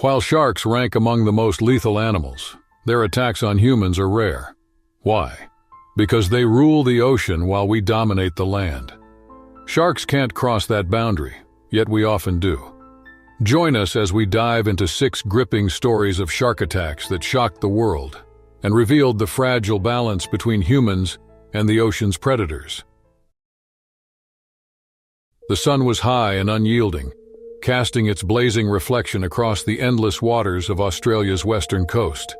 While sharks rank among the most lethal animals, their attacks on humans are rare. Why? Because they rule the ocean while we dominate the land. Sharks can't cross that boundary, yet we often do. Join us as we dive into 6 gripping stories of shark attacks that shocked the world and revealed the fragile balance between humans and the ocean's predators. The sun was high and unyielding, casting its blazing reflection across the endless waters of Australia's western coast.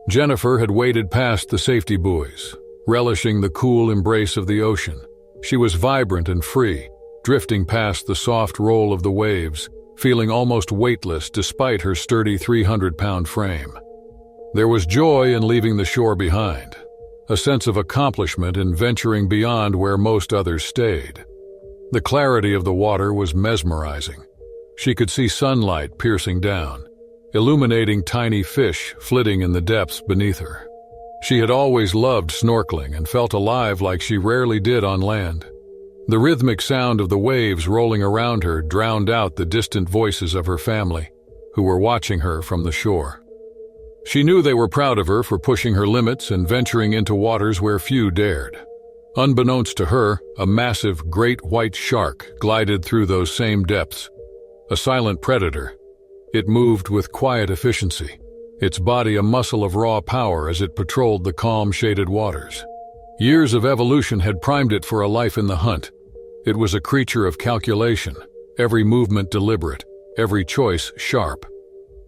Jennifer had waded past the safety buoys, relishing the cool embrace of the ocean. She was vibrant and free, drifting past the soft roll of the waves, feeling almost weightless despite her sturdy 300-pound frame. There was joy in leaving the shore behind, a sense of accomplishment in venturing beyond where most others stayed. The clarity of the water was mesmerizing. She could see sunlight piercing down, illuminating tiny fish flitting in the depths beneath her. She had always loved snorkeling and felt alive like she rarely did on land. The rhythmic sound of the waves rolling around her drowned out the distant voices of her family, who were watching her from the shore. She knew they were proud of her for pushing her limits and venturing into waters where few dared. Unbeknownst to her, a massive great white shark glided through those same depths. A silent predator, it moved with quiet efficiency, its body a muscle of raw power as it patrolled the calm, shaded waters. Years of evolution had primed it for a life in the hunt. It was a creature of calculation, every movement deliberate, every choice sharp.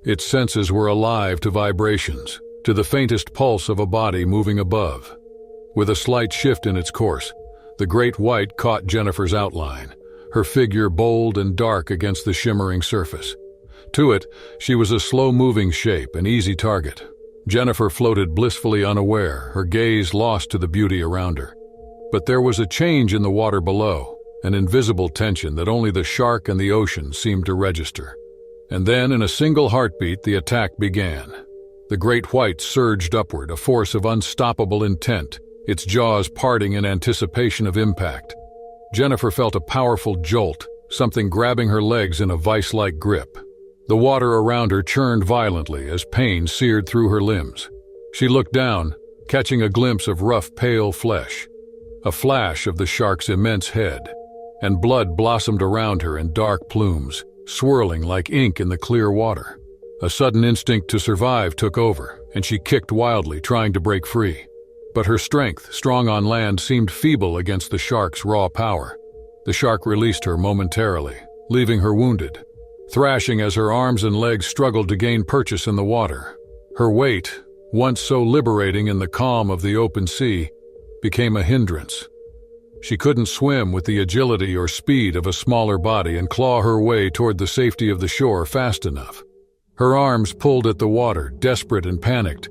Its senses were alive to vibrations, to the faintest pulse of a body moving above. With a slight shift in its course, the great white caught Jennifer's outline, her figure bold and dark against the shimmering surface. To it, she was a slow-moving shape, an easy target. Jennifer floated blissfully unaware, her gaze lost to the beauty around her. But there was a change in the water below, an invisible tension that only the shark and the ocean seemed to register. And then, in a single heartbeat, the attack began. The great white surged upward, a force of unstoppable intent, its jaws parting in anticipation of impact. Jennifer felt a powerful jolt, something grabbing her legs in a vice-like grip. The water around her churned violently as pain seared through her limbs. She looked down, catching a glimpse of rough, pale flesh, a flash of the shark's immense head, and blood blossomed around her in dark plumes, swirling like ink in the clear water. A sudden instinct to survive took over, and she kicked wildly, trying to break free. But her strength, strong on land, seemed feeble against the shark's raw power. The shark released her momentarily, leaving her wounded, thrashing as her arms and legs struggled to gain purchase in the water. Her weight, once so liberating in the calm of the open sea, became a hindrance. She couldn't swim with the agility or speed of a smaller body and claw her way toward the safety of the shore fast enough. Her arms pulled at the water, desperate and panicked,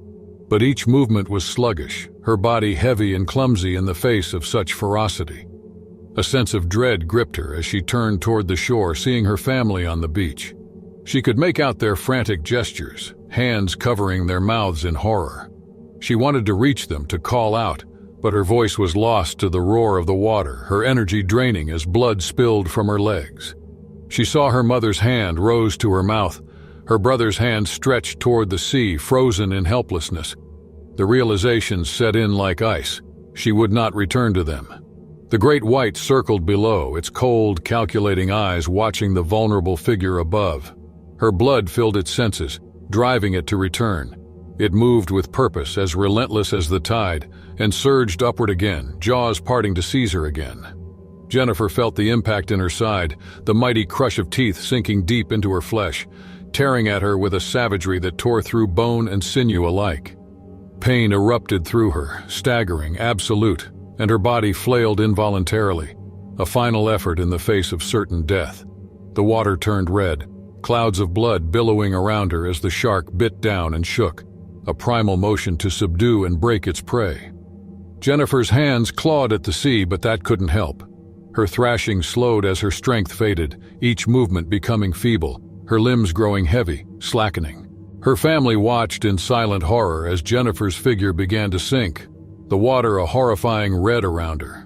but each movement was sluggish, her body heavy and clumsy in the face of such ferocity. A sense of dread gripped her as she turned toward the shore, seeing her family on the beach. She could make out their frantic gestures, hands covering their mouths in horror. She wanted to reach them, to call out, but her voice was lost to the roar of the water, her energy draining as blood spilled from her legs. She saw her mother's hand rose to her mouth, her brother's hand stretched toward the sea, frozen in helplessness. The realization set in like ice. She would not return to them. The great white circled below, its cold, calculating eyes watching the vulnerable figure above. Her blood filled its senses, driving it to return. It moved with purpose, as relentless as the tide, and surged upward again, jaws parting to seize her again. Jennifer felt the impact in her side, the mighty crush of teeth sinking deep into her flesh, tearing at her with a savagery that tore through bone and sinew alike. Pain erupted through her, staggering, absolute, and her body flailed involuntarily, a final effort in the face of certain death. The water turned red, clouds of blood billowing around her as the shark bit down and shook, a primal motion to subdue and break its prey. Jennifer's hands clawed at the sea, but that couldn't help. Her thrashing slowed as her strength faded, each movement becoming feeble, her limbs growing heavy, slackening. Her family watched in silent horror as Jennifer's figure began to sink, the water a horrifying red around her.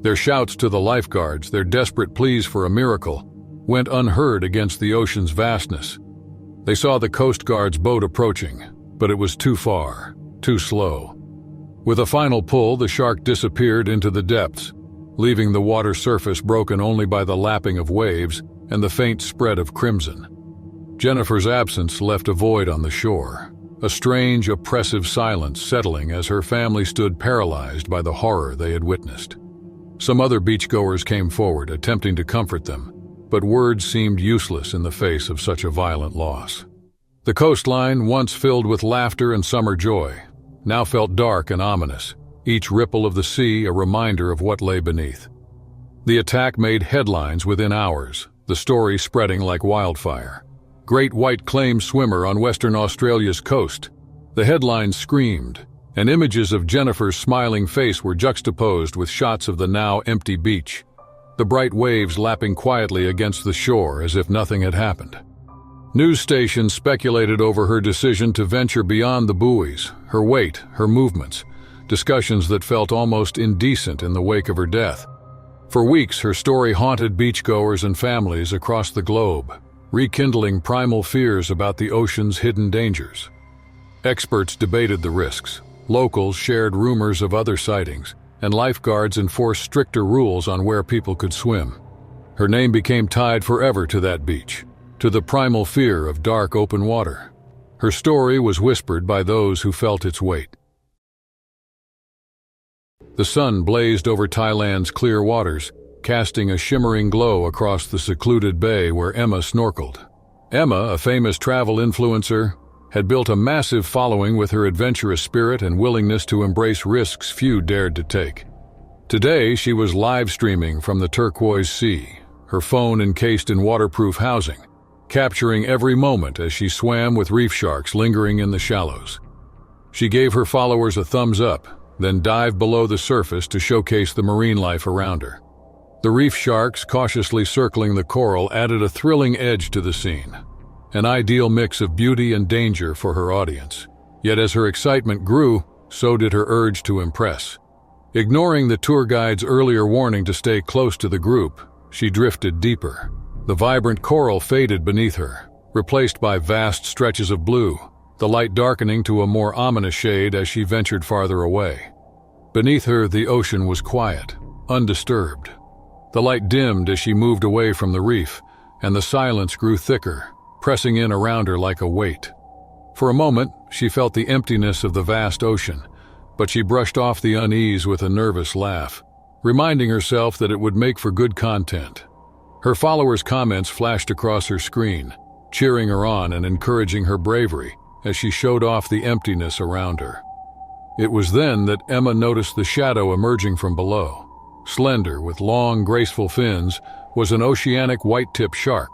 Their shouts to the lifeguards, their desperate pleas for a miracle, went unheard against the ocean's vastness. They saw the Coast Guard's boat approaching, but it was too far, too slow. With a final pull, the shark disappeared into the depths, leaving the water surface broken only by the lapping of waves and the faint spread of crimson. Jennifer's absence left a void on the shore, a strange, oppressive silence settling as her family stood paralyzed by the horror they had witnessed. Some other beachgoers came forward, attempting to comfort them, but words seemed useless in the face of such a violent loss. The coastline, once filled with laughter and summer joy, now felt dark and ominous, each ripple of the sea a reminder of what lay beneath. The attack made headlines within hours, the story spreading like wildfire. Great white claim swimmer on Western Australia's coast. The headlines screamed, and images of Jennifer's smiling face were juxtaposed with shots of the now empty beach, the bright waves lapping quietly against the shore as if nothing had happened. News stations speculated over her decision to venture beyond the buoys, her weight, her movements, discussions that felt almost indecent in the wake of her death. For weeks, her story haunted beachgoers and families across the globe, rekindling primal fears about the ocean's hidden dangers. Experts debated the risks, locals shared rumors of other sightings, and lifeguards enforced stricter rules on where people could swim. Her name became tied forever to that beach, to the primal fear of dark open water. Her story was whispered by those who felt its weight. The sun blazed over Thailand's clear waters, casting a shimmering glow across the secluded bay where Emma snorkeled. Emma, a famous travel influencer, had built a massive following with her adventurous spirit and willingness to embrace risks few dared to take. Today, she was live streaming from the turquoise sea, her phone encased in waterproof housing, capturing every moment as she swam with reef sharks lingering in the shallows. She gave her followers a thumbs up, then dived below the surface to showcase the marine life around her. The reef sharks cautiously circling the coral added a thrilling edge to the scene, an ideal mix of beauty and danger for her audience. Yet as her excitement grew, so did her urge to impress. Ignoring the tour guide's earlier warning to stay close to the group, she drifted deeper. The vibrant coral faded beneath her, replaced by vast stretches of blue, the light darkening to a more ominous shade as she ventured farther away. Beneath her, the ocean was quiet, undisturbed. The light dimmed as she moved away from the reef, and the silence grew thicker, pressing in around her like a weight. For a moment, she felt the emptiness of the vast ocean, but she brushed off the unease with a nervous laugh, reminding herself that it would make for good content. Her followers' comments flashed across her screen, cheering her on and encouraging her bravery as she showed off the emptiness around her. It was then that Emma noticed the shadow emerging from below. Slender, with long, graceful fins, was an oceanic white-tip shark,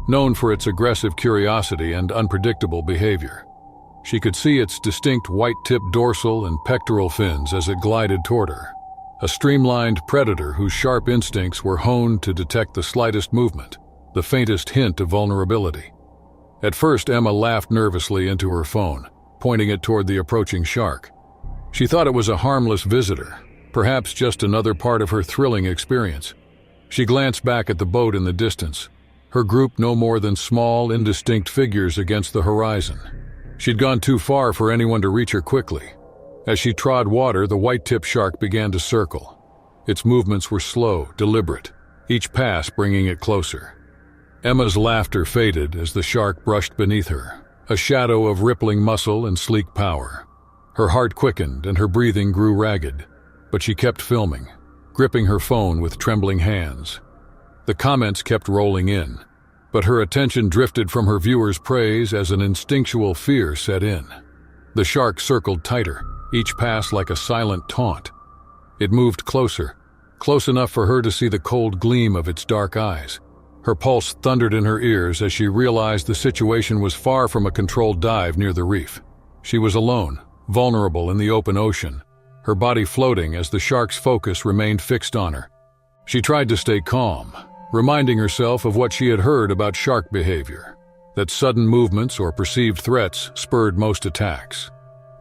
known for its aggressive curiosity and unpredictable behavior. She could see its distinct white-tipped dorsal and pectoral fins as it glided toward her, a streamlined predator whose sharp instincts were honed to detect the slightest movement, the faintest hint of vulnerability. At first, Emma laughed nervously into her phone, pointing it toward the approaching shark. She thought it was a harmless visitor, perhaps just another part of her thrilling experience. She glanced back at the boat in the distance, her group no more than small, indistinct figures against the horizon. She'd gone too far for anyone to reach her quickly. As she trod water, the white-tipped shark began to circle. Its movements were slow, deliberate, each pass bringing it closer. Emma's laughter faded as the shark brushed beneath her, a shadow of rippling muscle and sleek power. Her heart quickened and her breathing grew ragged, but she kept filming, gripping her phone with trembling hands. The comments kept rolling in, but her attention drifted from her viewers' praise as an instinctual fear set in. The shark circled tighter, each pass like a silent taunt. It moved closer, close enough for her to see the cold gleam of its dark eyes. Her pulse thundered in her ears as she realized the situation was far from a controlled dive near the reef. She was alone, vulnerable in the open ocean, her body floating as the shark's focus remained fixed on her. She tried to stay calm, reminding herself of what she had heard about shark behavior, that sudden movements or perceived threats spurred most attacks.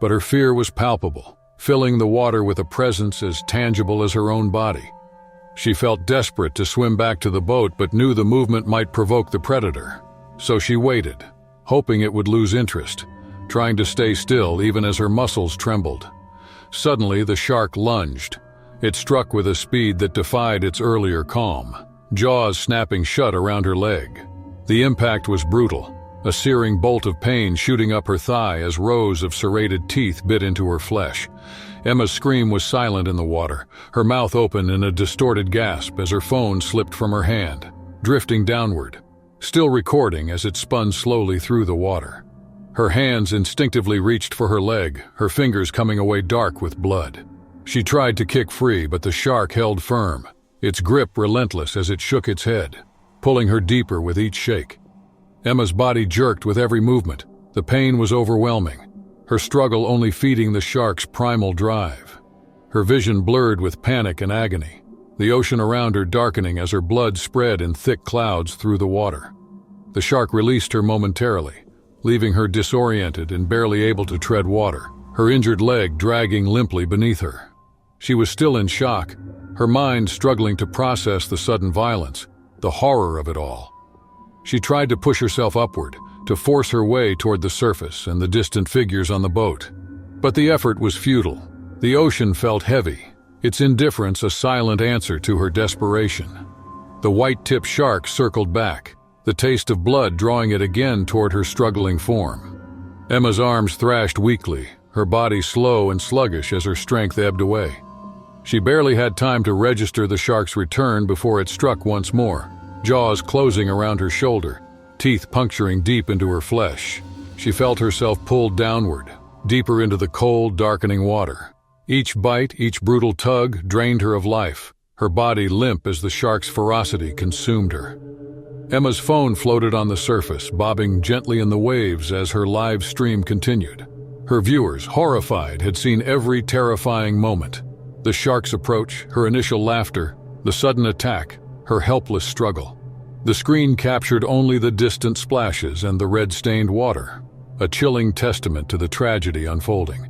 But her fear was palpable, filling the water with a presence as tangible as her own body. She felt desperate to swim back to the boat but knew the movement might provoke the predator. So she waited, hoping it would lose interest, trying to stay still even as her muscles trembled. Suddenly, the shark lunged. It struck with a speed that defied its earlier calm, jaws snapping shut around her leg. The impact was brutal, a searing bolt of pain shooting up her thigh as rows of serrated teeth bit into her flesh. Emma's scream was silent in the water, her mouth open in a distorted gasp as her phone slipped from her hand, drifting downward, still recording as it spun slowly through the water. Her hands instinctively reached for her leg, her fingers coming away dark with blood. She tried to kick free, but the shark held firm, its grip relentless as it shook its head, pulling her deeper with each shake. Emma's body jerked with every movement. The pain was overwhelming, her struggle only feeding the shark's primal drive. Her vision blurred with panic and agony, the ocean around her darkening as her blood spread in thick clouds through the water. The shark released her momentarily, leaving her disoriented and barely able to tread water, her injured leg dragging limply beneath her. She was still in shock, her mind struggling to process the sudden violence, the horror of it all. She tried to push herself upward, to force her way toward the surface and the distant figures on the boat. But the effort was futile. The ocean felt heavy, its indifference a silent answer to her desperation. The white-tipped shark circled back, the taste of blood drawing it again toward her struggling form. Emma's arms thrashed weakly, her body slow and sluggish as her strength ebbed away. She barely had time to register the shark's return before it struck once more, jaws closing around her shoulder, teeth puncturing deep into her flesh. She felt herself pulled downward, deeper into the cold, darkening water. Each bite, each brutal tug drained her of life, her body limp as the shark's ferocity consumed her. Emma's phone floated on the surface, bobbing gently in the waves as her live stream continued. Her viewers, horrified, had seen every terrifying moment. The shark's approach, her initial laughter, the sudden attack, her helpless struggle. The screen captured only the distant splashes and the red-stained water, a chilling testament to the tragedy unfolding.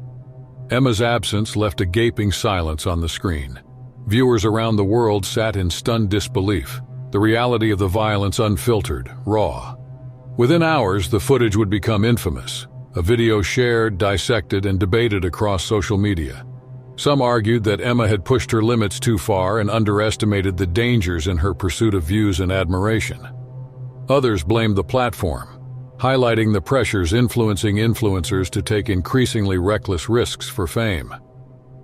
Emma's absence left a gaping silence on the screen. Viewers around the world sat in stunned disbelief, the reality of the violence unfiltered, raw. Within hours, the footage would become infamous, a video shared, dissected, and debated across social media. Some argued that Emma had pushed her limits too far and underestimated the dangers in her pursuit of views and admiration. Others blamed the platform, highlighting the pressures influencing influencers to take increasingly reckless risks for fame.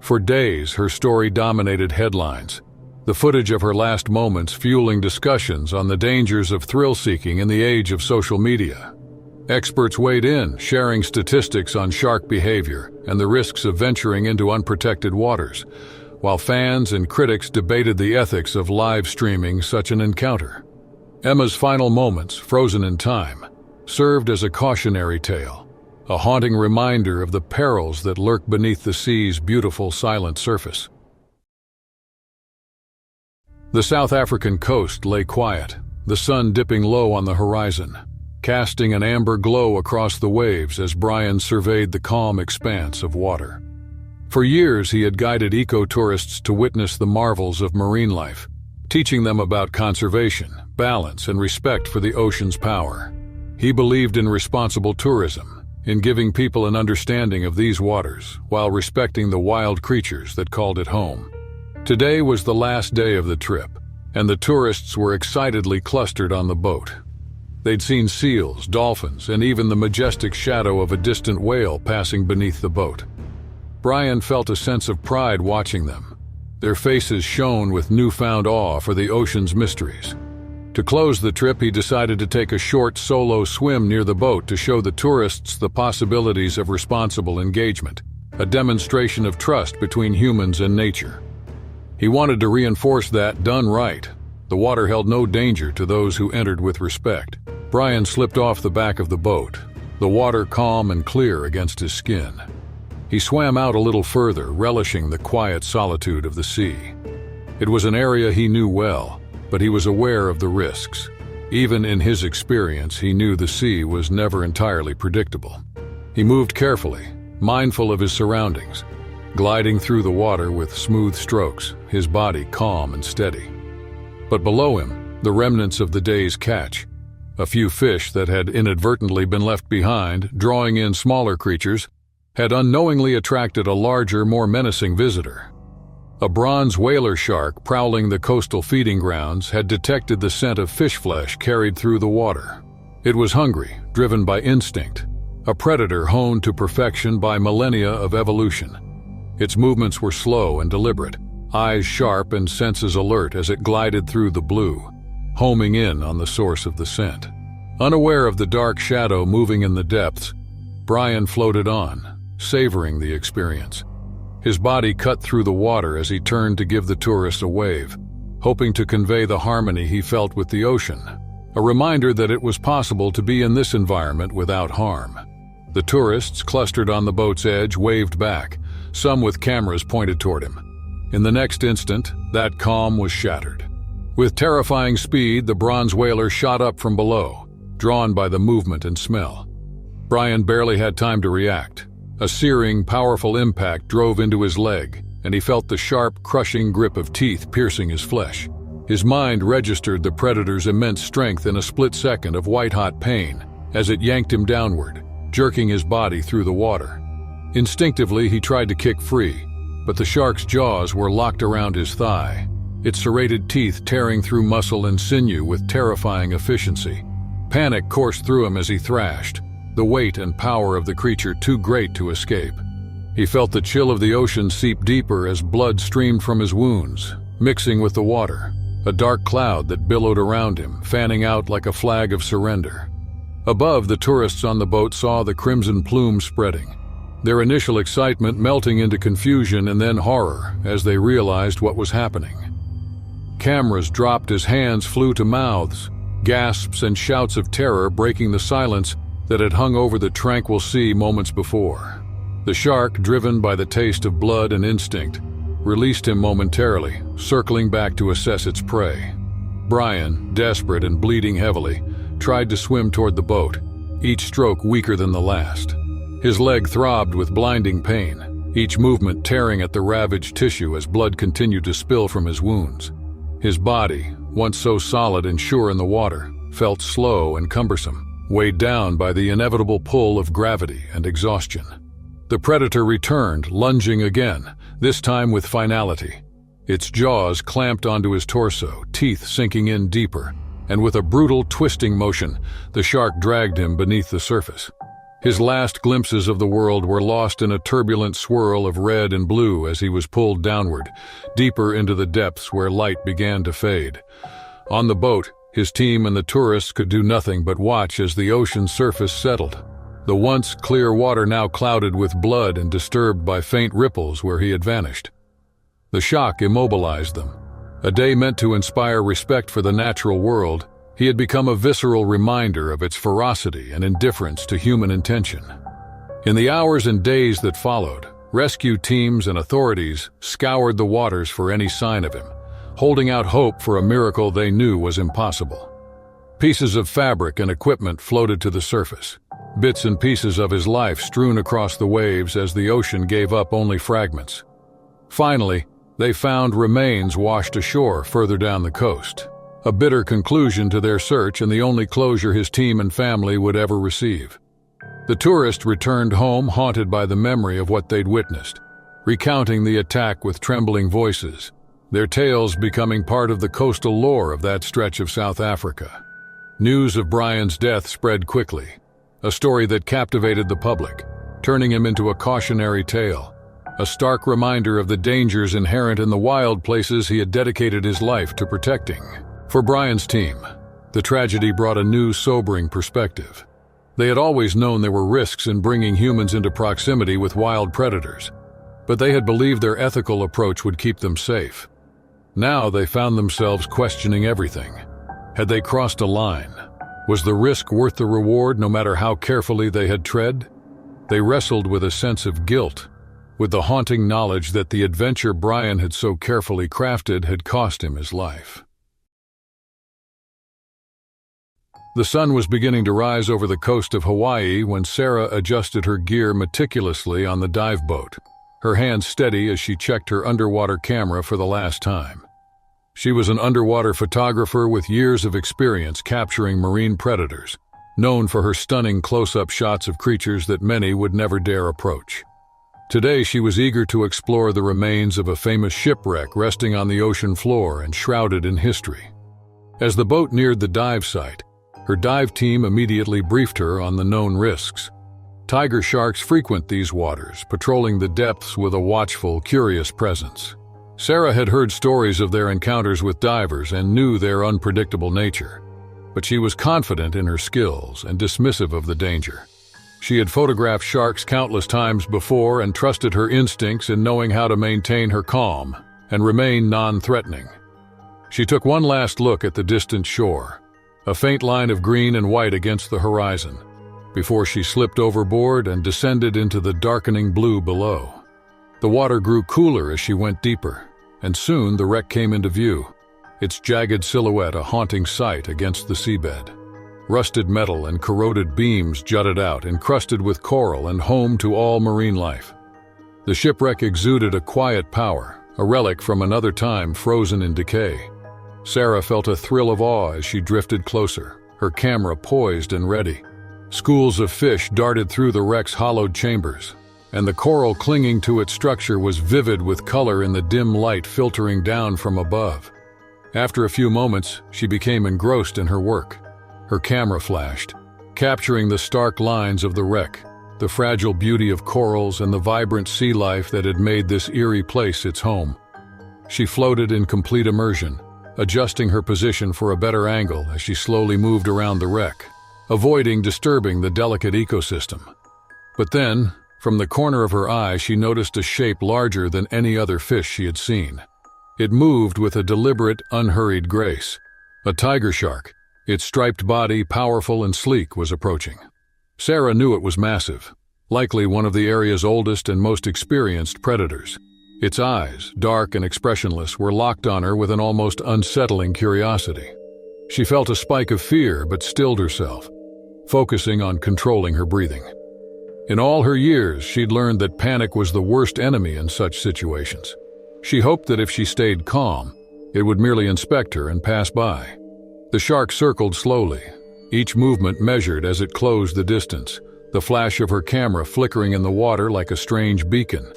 For days, her story dominated headlines, the footage of her last moments fueling discussions on the dangers of thrill-seeking in the age of social media. Experts weighed in, sharing statistics on shark behavior and the risks of venturing into unprotected waters, while fans and critics debated the ethics of live streaming such an encounter. Emma's final moments, frozen in time, served as a cautionary tale, a haunting reminder of the perils that lurk beneath the sea's beautiful silent surface. The South African coast lay quiet, the sun dipping low on the horizon, casting an amber glow across the waves as Brian surveyed the calm expanse of water. For years, he had guided eco-tourists to witness the marvels of marine life, teaching them about conservation, balance, and respect for the ocean's power. He believed in responsible tourism, in giving people an understanding of these waters, while respecting the wild creatures that called it home. Today was the last day of the trip, and the tourists were excitedly clustered on the boat. They'd seen seals, dolphins, and even the majestic shadow of a distant whale passing beneath the boat. Brian felt a sense of pride watching them. Their faces shone with newfound awe for the ocean's mysteries. To close the trip, he decided to take a short solo swim near the boat to show the tourists the possibilities of responsible engagement, a demonstration of trust between humans and nature. He wanted to reinforce that, done right, the water held no danger to those who entered with respect. Brian slipped off the back of the boat, the water calm and clear against his skin. He swam out a little further, relishing the quiet solitude of the sea. It was an area he knew well, but he was aware of the risks. Even in his experience, he knew the sea was never entirely predictable. He moved carefully, mindful of his surroundings, gliding through the water with smooth strokes, his body calm and steady. But below him, the remnants of the day's catch, A few fish that had inadvertently been left behind, drawing in smaller creatures, had unknowingly attracted a larger, more menacing visitor. A bronze whaler shark prowling the coastal feeding grounds had detected the scent of fish flesh carried through the water. It was hungry, driven by instinct, a predator honed to perfection by millennia of evolution. Its movements were slow and deliberate, eyes sharp and senses alert as it glided through the blue, homing in on the source of the scent. Unaware of the dark shadow moving in the depths, Brian floated on, savoring the experience. His body cut through the water as he turned to give the tourist a wave, hoping to convey the harmony he felt with the ocean, a reminder that it was possible to be in this environment without harm. The tourists clustered on the boat's edge waved back, some with cameras pointed toward him. In the next instant, that calm was shattered. With terrifying speed, the bronze whaler shot up from below, drawn by the movement and smell. Brian barely had time to react. A searing, powerful impact drove into his leg, and he felt the sharp, crushing grip of teeth piercing his flesh. His mind registered the predator's immense strength in a split second of white-hot pain as it yanked him downward, jerking his body through the water. Instinctively, he tried to kick free, but the shark's jaws were locked around his thigh, its serrated teeth tearing through muscle and sinew with terrifying efficiency. Panic coursed through him as he thrashed, the weight and power of the creature too great to escape. He felt the chill of the ocean seep deeper as blood streamed from his wounds, mixing with the water, a dark cloud that billowed around him, fanning out like a flag of surrender. Above, the tourists on the boat saw the crimson plume spreading, their initial excitement melting into confusion and then horror as they realized what was happening. Cameras dropped as hands flew to mouths, gasps and shouts of terror breaking the silence that had hung over the tranquil sea moments before. The shark, driven by the taste of blood and instinct, released him momentarily, circling back to assess its prey. Brian, desperate and bleeding heavily, tried to swim toward the boat, each stroke weaker than the last. His leg throbbed with blinding pain, each movement tearing at the ravaged tissue as blood continued to spill from his wounds. His body, once so solid and sure in the water, felt slow and cumbersome, weighed down by the inevitable pull of gravity and exhaustion. The predator returned, lunging again, this time with finality. Its jaws clamped onto his torso, teeth sinking in deeper, and with a brutal twisting motion, the shark dragged him beneath the surface. His last glimpses of the world were lost in a turbulent swirl of red and blue as he was pulled downward, deeper into the depths where light began to fade. On the boat, his team and the tourists could do nothing but watch as the ocean's surface settled, the once clear water now clouded with blood and disturbed by faint ripples where he had vanished. The shock immobilized them. A day meant to inspire respect for the natural world, he had become a visceral reminder of its ferocity and indifference to human intention. In the hours and days that followed, rescue teams and authorities scoured the waters for any sign of him, holding out hope for a miracle they knew was impossible. Pieces of fabric and equipment floated to the surface, bits and pieces of his life strewn across the waves as the ocean gave up only fragments. Finally, they found remains washed ashore further down the coast, a bitter conclusion to their search and the only closure his team and family would ever receive. The tourist returned home haunted by the memory of what they'd witnessed, recounting the attack with trembling voices, their tales becoming part of the coastal lore of that stretch of South Africa. News of Brian's death spread quickly, a story that captivated the public, turning him into a cautionary tale, a stark reminder of the dangers inherent in the wild places he had dedicated his life to protecting. For Brian's team, the tragedy brought a new, sobering perspective. They had always known there were risks in bringing humans into proximity with wild predators, but they had believed their ethical approach would keep them safe. Now they found themselves questioning everything. Had they crossed a line? Was the risk worth the reward no matter how carefully they had tread? They wrestled with a sense of guilt, with the haunting knowledge that the adventure Brian had so carefully crafted had cost him his life. The sun was beginning to rise over the coast of Hawaii when Sarah adjusted her gear meticulously on the dive boat, her hands steady as she checked her underwater camera for the last time. She was an underwater photographer with years of experience capturing marine predators, known for her stunning close-up shots of creatures that many would never dare approach. Today she was eager to explore the remains of a famous shipwreck resting on the ocean floor and shrouded in history. As the boat neared the dive site, her dive team immediately briefed her on the known risks. Tiger sharks frequent these waters, patrolling the depths with a watchful, curious presence. Sarah had heard stories of their encounters with divers and knew their unpredictable nature, but she was confident in her skills and dismissive of the danger. She had photographed sharks countless times before and trusted her instincts in knowing how to maintain her calm and remain non-threatening. She took one last look at the distant shore, a faint line of green and white against the horizon, before she slipped overboard and descended into the darkening blue below. The water grew cooler as she went deeper, and soon the wreck came into view, its jagged silhouette a haunting sight against the seabed. Rusted metal and corroded beams jutted out, encrusted with coral and home to all marine life. The shipwreck exuded a quiet power, a relic from another time frozen in decay. Sarah felt a thrill of awe as she drifted closer, her camera poised and ready. Schools of fish darted through the wreck's hollowed chambers, and the coral clinging to its structure was vivid with color in the dim light filtering down from above. After a few moments, she became engrossed in her work. Her camera flashed, capturing the stark lines of the wreck, the fragile beauty of corals and the vibrant sea life that had made this eerie place its home. She floated in complete immersion, adjusting her position for a better angle as she slowly moved around the wreck, avoiding disturbing the delicate ecosystem. But then, from the corner of her eye, she noticed a shape larger than any other fish she had seen. It moved with a deliberate, unhurried grace. A tiger shark, its striped body powerful and sleek, was approaching. Sarah knew it was massive, likely one of the area's oldest and most experienced predators. Its eyes, dark and expressionless, were locked on her with an almost unsettling curiosity. She felt a spike of fear but stilled herself, focusing on controlling her breathing. In all her years, she'd learned that panic was the worst enemy in such situations. She hoped that if she stayed calm, it would merely inspect her and pass by. The shark circled slowly, each movement measured as it closed the distance, the flash of her camera flickering in the water like a strange beacon.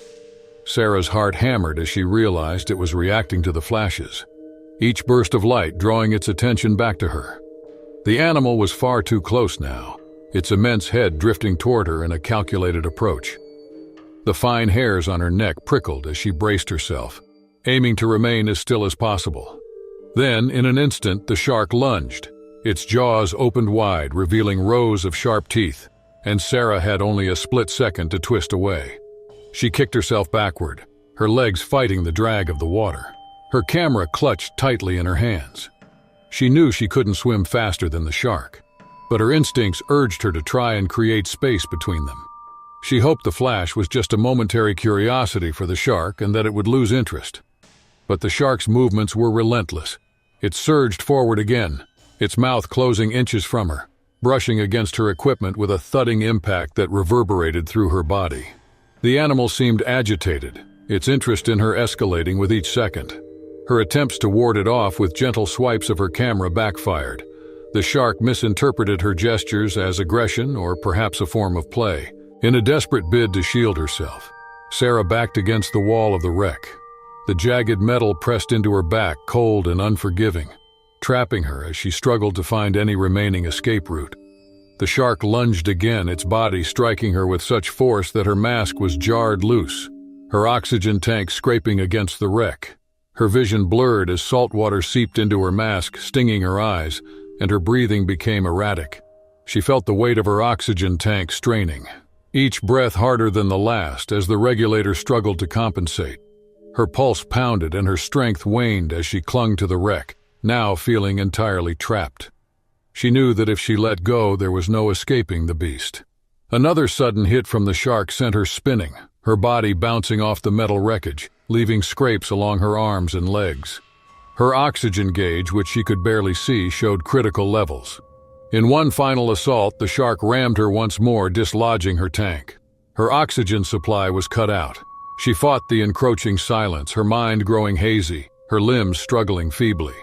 Sarah's heart hammered as she realized it was reacting to the flashes, each burst of light drawing its attention back to her. The animal was far too close now, its immense head drifting toward her in a calculated approach. The fine hairs on her neck prickled as she braced herself, aiming to remain as still as possible. Then, in an instant, the shark lunged. Its jaws opened wide, revealing rows of sharp teeth, and Sarah had only a split second to twist away. She kicked herself backward, her legs fighting the drag of the water. Her camera clutched tightly in her hands. She knew she couldn't swim faster than the shark, but her instincts urged her to try and create space between them. She hoped the flash was just a momentary curiosity for the shark and that it would lose interest. But the shark's movements were relentless. It surged forward again, its mouth closing inches from her, brushing against her equipment with a thudding impact that reverberated through her body. The animal seemed agitated, its interest in her escalating with each second. Her attempts to ward it off with gentle swipes of her camera backfired. The shark misinterpreted her gestures as aggression or perhaps a form of play. In a desperate bid to shield herself, Sarah backed against the wall of the wreck. The jagged metal pressed into her back, cold and unforgiving, trapping her as she struggled to find any remaining escape route. The shark lunged again, its body striking her with such force that her mask was jarred loose, her oxygen tank scraping against the wreck. Her vision blurred as salt water seeped into her mask, stinging her eyes, and her breathing became erratic. She felt the weight of her oxygen tank straining, each breath harder than the last as the regulator struggled to compensate. Her pulse pounded and her strength waned as she clung to the wreck, now feeling entirely trapped. She knew that if she let go, there was no escaping the beast. Another sudden hit from the shark sent her spinning, her body bouncing off the metal wreckage, leaving scrapes along her arms and legs. Her oxygen gauge, which she could barely see, showed critical levels. In one final assault, the shark rammed her once more, dislodging her tank. Her oxygen supply was cut out. She fought the encroaching silence, her mind growing hazy, her limbs struggling feebly.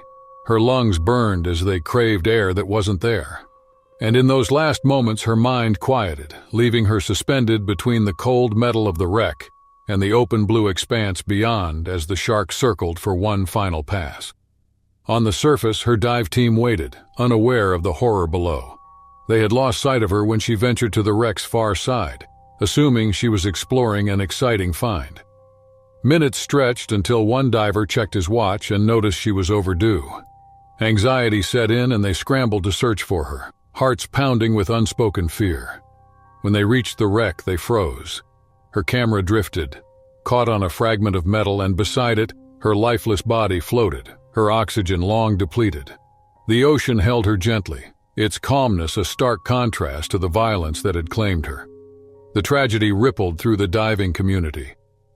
Her lungs burned as they craved air that wasn't there. And in those last moments her mind quieted, leaving her suspended between the cold metal of the wreck and the open blue expanse beyond as the shark circled for one final pass. On the surface, her dive team waited, unaware of the horror below. They had lost sight of her when she ventured to the wreck's far side, assuming she was exploring an exciting find. Minutes stretched until one diver checked his watch and noticed she was overdue. Anxiety set in and they scrambled to search for her, hearts pounding with unspoken fear. When they reached the wreck, they froze. Her camera drifted, caught on a fragment of metal, and beside it, her lifeless body floated, her oxygen long depleted. The ocean held her gently, its calmness a stark contrast to the violence that had claimed her. The tragedy rippled through the diving community.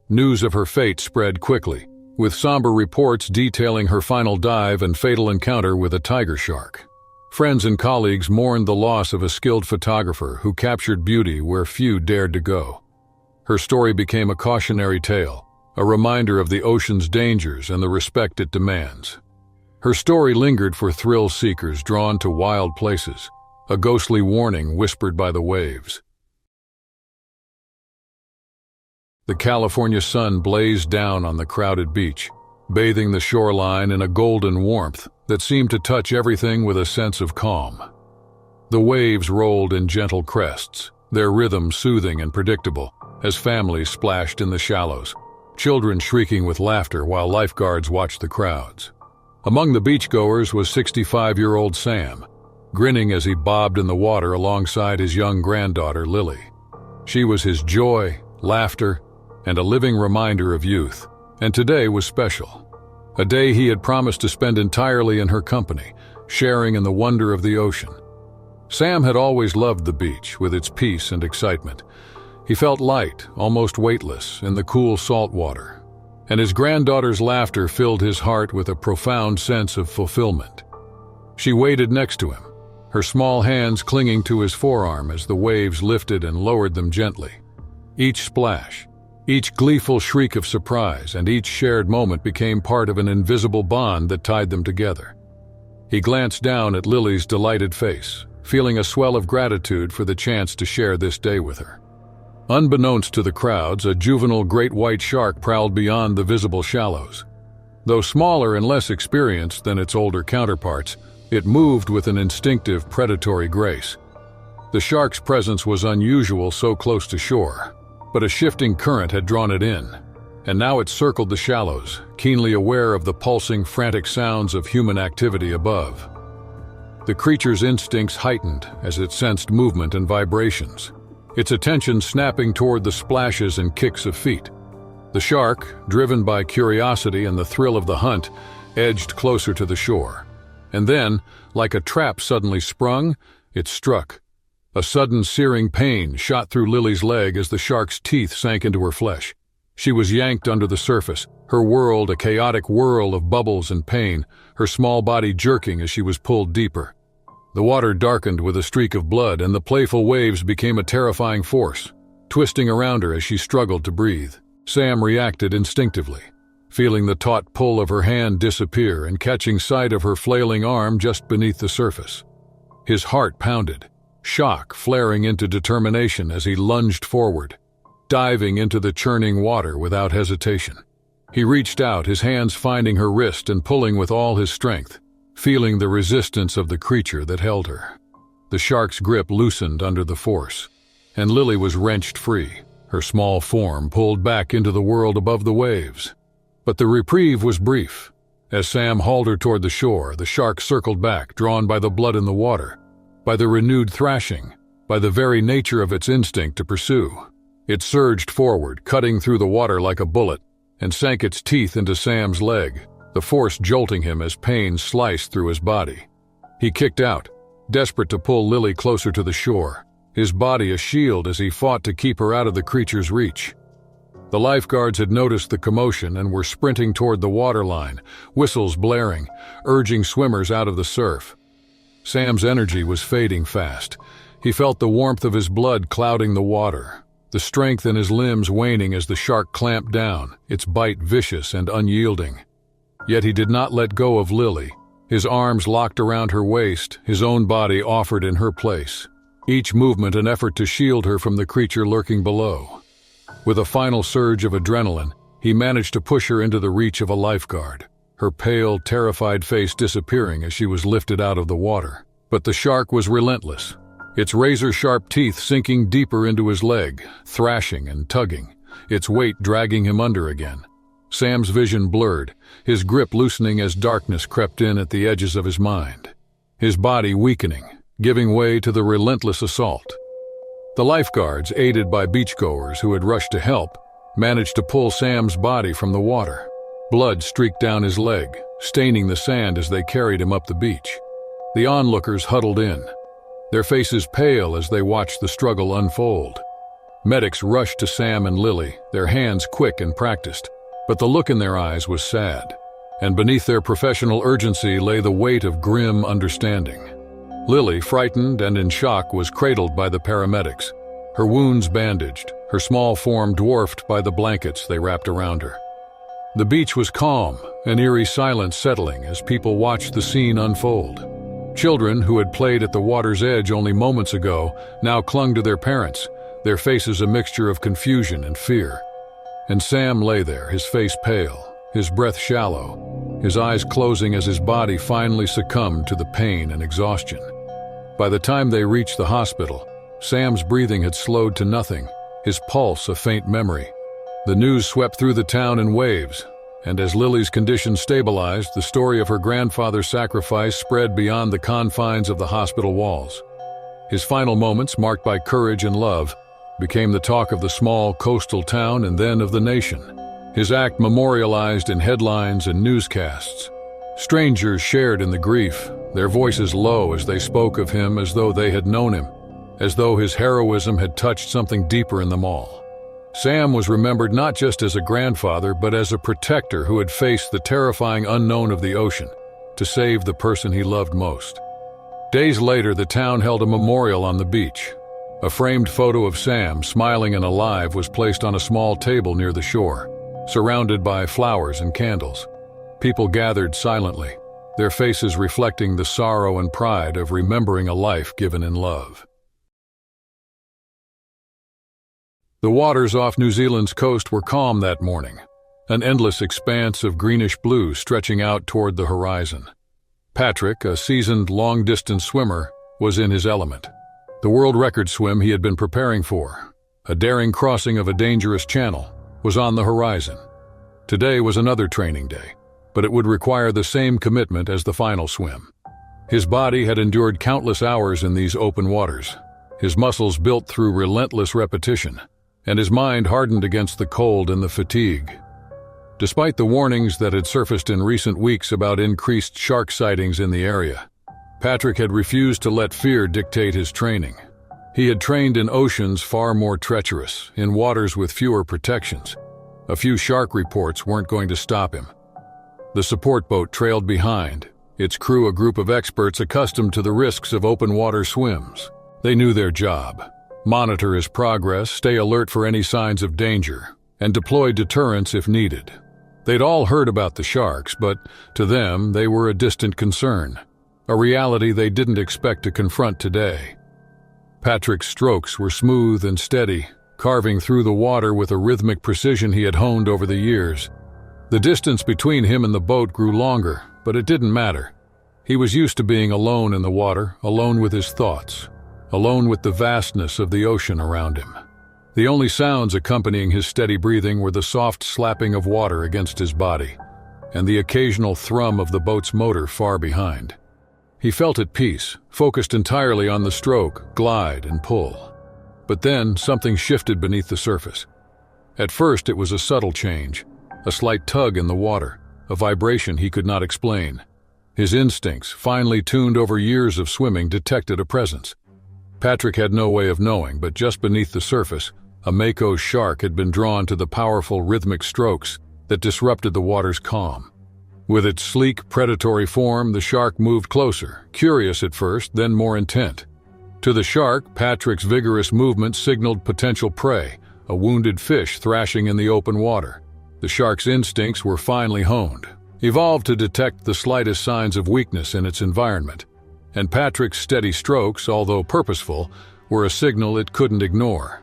News of her fate spread quickly, with somber reports detailing her final dive and fatal encounter with a tiger shark. Friends and colleagues mourned the loss of a skilled photographer who captured beauty where few dared to go. Her story became a cautionary tale, a reminder of the ocean's dangers and the respect it demands. Her story lingered for thrill seekers drawn to wild places, a ghostly warning whispered by the waves. The California sun blazed down on the crowded beach, bathing the shoreline in a golden warmth that seemed to touch everything with a sense of calm. The waves rolled in gentle crests, their rhythm soothing and predictable, as families splashed in the shallows, children shrieking with laughter while lifeguards watched the crowds. Among the beachgoers was 65-year-old Sam, grinning as he bobbed in the water alongside his young granddaughter, Lily. She was his joy, laughter, and a living reminder of youth, and today was special. A day he had promised to spend entirely in her company, sharing in the wonder of the ocean. Sam had always loved the beach with its peace and excitement. He felt light, almost weightless, in the cool salt water, and his granddaughter's laughter filled his heart with a profound sense of fulfillment. She waited next to him, her small hands clinging to his forearm as the waves lifted and lowered them gently. Each splash, each gleeful shriek of surprise, and each shared moment became part of an invisible bond that tied them together. He glanced down at Lily's delighted face, feeling a swell of gratitude for the chance to share this day with her. Unbeknownst to the crowds, a juvenile great white shark prowled beyond the visible shallows. Though smaller and less experienced than its older counterparts, it moved with an instinctive predatory grace. The shark's presence was unusual so close to shore, but a shifting current had drawn it in, and now it circled the shallows, keenly aware of the pulsing, frantic sounds of human activity above. The creature's instincts heightened as it sensed movement and vibrations, its attention snapping toward the splashes and kicks of feet. The shark, driven by curiosity and the thrill of the hunt, edged closer to the shore. And then, like a trap suddenly sprung, it struck. A sudden searing pain shot through Lily's leg as the shark's teeth sank into her flesh. She was yanked under the surface, her world a chaotic whirl of bubbles and pain, her small body jerking as she was pulled deeper. The water darkened with a streak of blood, and the playful waves became a terrifying force, twisting around her as she struggled to breathe. Sam reacted instinctively, feeling the taut pull of her hand disappear and catching sight of her flailing arm just beneath the surface. His heart pounded, shock flaring into determination as he lunged forward, diving into the churning water without hesitation. He reached out, his hands finding her wrist and pulling with all his strength, feeling the resistance of the creature that held her. The shark's grip loosened under the force, and Lily was wrenched free, her small form pulled back into the world above the waves. But the reprieve was brief. As Sam hauled her toward the shore, the shark circled back, drawn by the blood in the water, by the renewed thrashing, by the very nature of its instinct to pursue. It surged forward, cutting through the water like a bullet, and sank its teeth into Sam's leg, the force jolting him as pain sliced through his body. He kicked out, desperate to pull Lily closer to the shore, his body a shield as he fought to keep her out of the creature's reach. The lifeguards had noticed the commotion and were sprinting toward the waterline, whistles blaring, urging swimmers out of the surf. Sam's energy was fading fast. He felt the warmth of his blood clouding the water, the strength in his limbs waning as the shark clamped down, its bite vicious and unyielding. Yet he did not let go of Lily. His arms locked around her waist, his own body offered in her place. Each movement an effort to shield her from the creature lurking below. With a final surge of adrenaline, he managed to push her into the reach of a lifeguard, her pale, terrified face disappearing as she was lifted out of the water. But the shark was relentless, its razor-sharp teeth sinking deeper into his leg, thrashing and tugging, its weight dragging him under again. Sam's vision blurred, his grip loosening as darkness crept in at the edges of his mind. His body weakening, giving way to the relentless assault. The lifeguards, aided by beachgoers who had rushed to help, managed to pull Sam's body from the water. Blood streaked down his leg, staining the sand as they carried him up the beach. The onlookers huddled in, their faces pale as they watched the struggle unfold. Medics rushed to Sam and Lily, their hands quick and practiced, but the look in their eyes was sad, and beneath their professional urgency lay the weight of grim understanding. Lily, frightened and in shock, was cradled by the paramedics, her wounds bandaged, her small form dwarfed by the blankets they wrapped around her. The beach was calm, an eerie silence settling as people watched the scene unfold. Children who had played at the water's edge only moments ago now clung to their parents, their faces a mixture of confusion and fear. And Sam lay there, his face pale, his breath shallow, his eyes closing as his body finally succumbed to the pain and exhaustion. By the time they reached the hospital, Sam's breathing had slowed to nothing, his pulse a faint memory. The news swept through the town in waves, and as Lily's condition stabilized, the story of her grandfather's sacrifice spread beyond the confines of the hospital walls. His final moments, marked by courage and love, became the talk of the small coastal town and then of the nation. His act memorialized in headlines and newscasts. Strangers shared in the grief, their voices low as they spoke of him as though they had known him, as though his heroism had touched something deeper in them all. Sam was remembered not just as a grandfather, but as a protector who had faced the terrifying unknown of the ocean to save the person he loved most. Days later, the town held a memorial on the beach. A framed photo of Sam, smiling and alive, was placed on a small table near the shore, surrounded by flowers and candles. People gathered silently, their faces reflecting the sorrow and pride of remembering a life given in love. The waters off New Zealand's coast were calm that morning, an endless expanse of greenish blue stretching out toward the horizon. Patrick, a seasoned long-distance swimmer, was in his element. The world record swim he had been preparing for, a daring crossing of a dangerous channel, was on the horizon. Today was another training day, but it would require the same commitment as the final swim. His body had endured countless hours in these open waters, his muscles built through relentless repetition, and his mind hardened against the cold and the fatigue. Despite the warnings that had surfaced in recent weeks about increased shark sightings in the area, Patrick had refused to let fear dictate his training. He had trained in oceans far more treacherous, in waters with fewer protections. A few shark reports weren't going to stop him. The support boat trailed behind, its crew a group of experts accustomed to the risks of open water swims. They knew their job: monitor his progress, stay alert for any signs of danger, and deploy deterrence if needed. They'd all heard about the sharks, but to them they were a distant concern, a reality they didn't expect to confront today. Patrick's strokes were smooth and steady, carving through the water with a rhythmic precision he had honed over the years. The distance between him and the boat grew longer, but it didn't matter. He was used to being alone in the water, alone with his thoughts, alone with the vastness of the ocean around him. The only sounds accompanying his steady breathing were the soft slapping of water against his body, and the occasional thrum of the boat's motor far behind. He felt at peace, focused entirely on the stroke, glide, and pull. But then something shifted beneath the surface. At first it was a subtle change, a slight tug in the water, a vibration he could not explain. His instincts, finely tuned over years of swimming, detected a presence. Patrick had no way of knowing, but just beneath the surface, a mako shark had been drawn to the powerful rhythmic strokes that disrupted the water's calm. With its sleek, predatory form, the shark moved closer, curious at first, then more intent. To the shark, Patrick's vigorous movement signaled potential prey, a wounded fish thrashing in the open water. The shark's instincts were finely honed. evolved to detect the slightest signs of weakness in its environment, and Patrick's steady strokes, although purposeful, were a signal it couldn't ignore.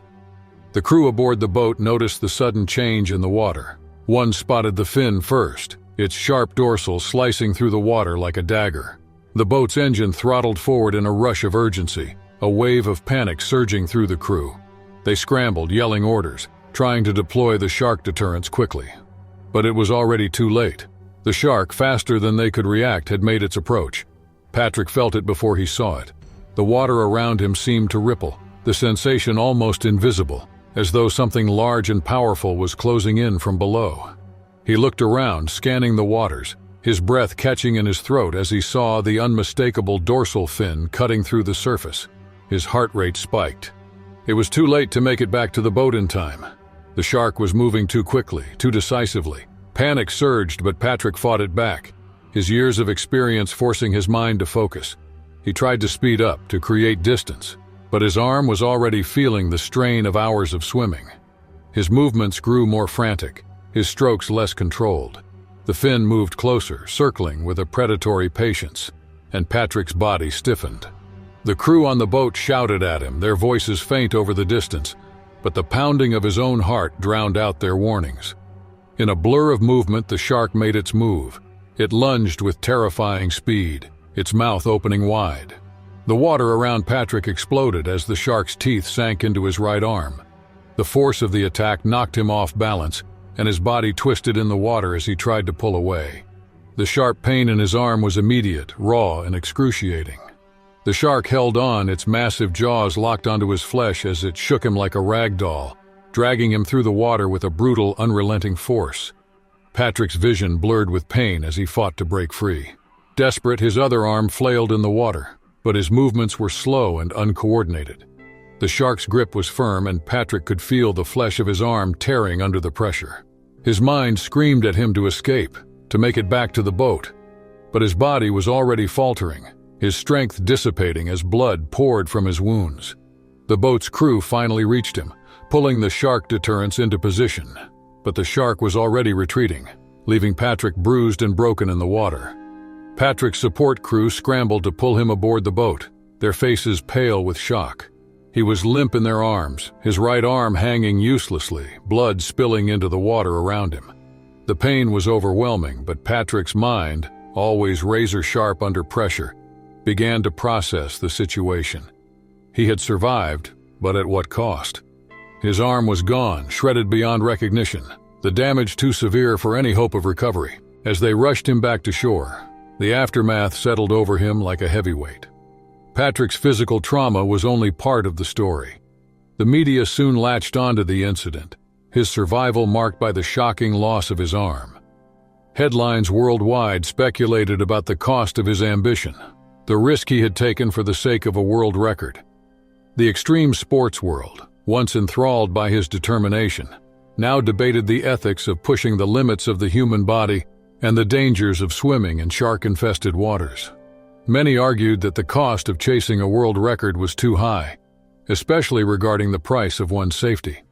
The crew aboard the boat noticed the sudden change in the water. One spotted the fin first, its sharp dorsal slicing through the water like a dagger. The boat's engine throttled forward in a rush of urgency, a wave of panic surging through the crew. They scrambled, yelling orders, trying to deploy the shark deterrents quickly. But it was already too late. The shark, faster than they could react, had made its approach. Patrick felt it before he saw it. The water around him seemed to ripple, the sensation almost invisible, as though something large and powerful was closing in from below. He looked around, scanning the waters, his breath catching in his throat as he saw the unmistakable dorsal fin cutting through the surface. His heart rate spiked. It was too late to make it back to the boat in time. The shark was moving too quickly, too decisively. Panic surged, but Patrick fought it back, his years of experience forcing his mind to focus. He tried to speed up, to create distance, but his arm was already feeling the strain of hours of swimming. His movements grew more frantic, his strokes less controlled. The fin moved closer, circling with a predatory patience, and Patrick's body stiffened. The crew on the boat shouted at him, their voices faint over the distance, but the pounding of his own heart drowned out their warnings. In a blur of movement, the shark made its move. It lunged with terrifying speed, its mouth opening wide. The water around Patrick exploded as the shark's teeth sank into his right arm. The force of the attack knocked him off balance, and his body twisted in the water as he tried to pull away. The sharp pain in his arm was immediate, raw, and excruciating. The shark held on, its massive jaws locked onto his flesh as it shook him like a rag doll, dragging him through the water with a brutal, unrelenting force. Patrick's vision blurred with pain as he fought to break free. Desperate, his other arm flailed in the water, but his movements were slow and uncoordinated. The shark's grip was firm, and Patrick could feel the flesh of his arm tearing under the pressure. His mind screamed at him to escape, to make it back to the boat. But his body was already faltering, his strength dissipating as blood poured from his wounds. The boat's crew finally reached him, pulling the shark deterrents into position. But the shark was already retreating, leaving Patrick bruised and broken in the water. Patrick's support crew scrambled to pull him aboard the boat, their faces pale with shock. He was limp in their arms, his right arm hanging uselessly, blood spilling into the water around him. The pain was overwhelming, but Patrick's mind, always razor-sharp under pressure, began to process the situation. He had survived, but at what cost? His arm was gone, shredded beyond recognition, the damage too severe for any hope of recovery. As they rushed him back to shore, the aftermath settled over him like a heavyweight. Patrick's physical trauma was only part of the story. The media soon latched onto the incident, his survival marked by the shocking loss of his arm. Headlines worldwide speculated about the cost of his ambition, the risk he had taken for the sake of a world record. The extreme sports world, once enthralled by his determination, now debated the ethics of pushing the limits of the human body and the dangers of swimming in shark-infested waters. Many argued that the cost of chasing a world record was too high, especially regarding the price of one's safety.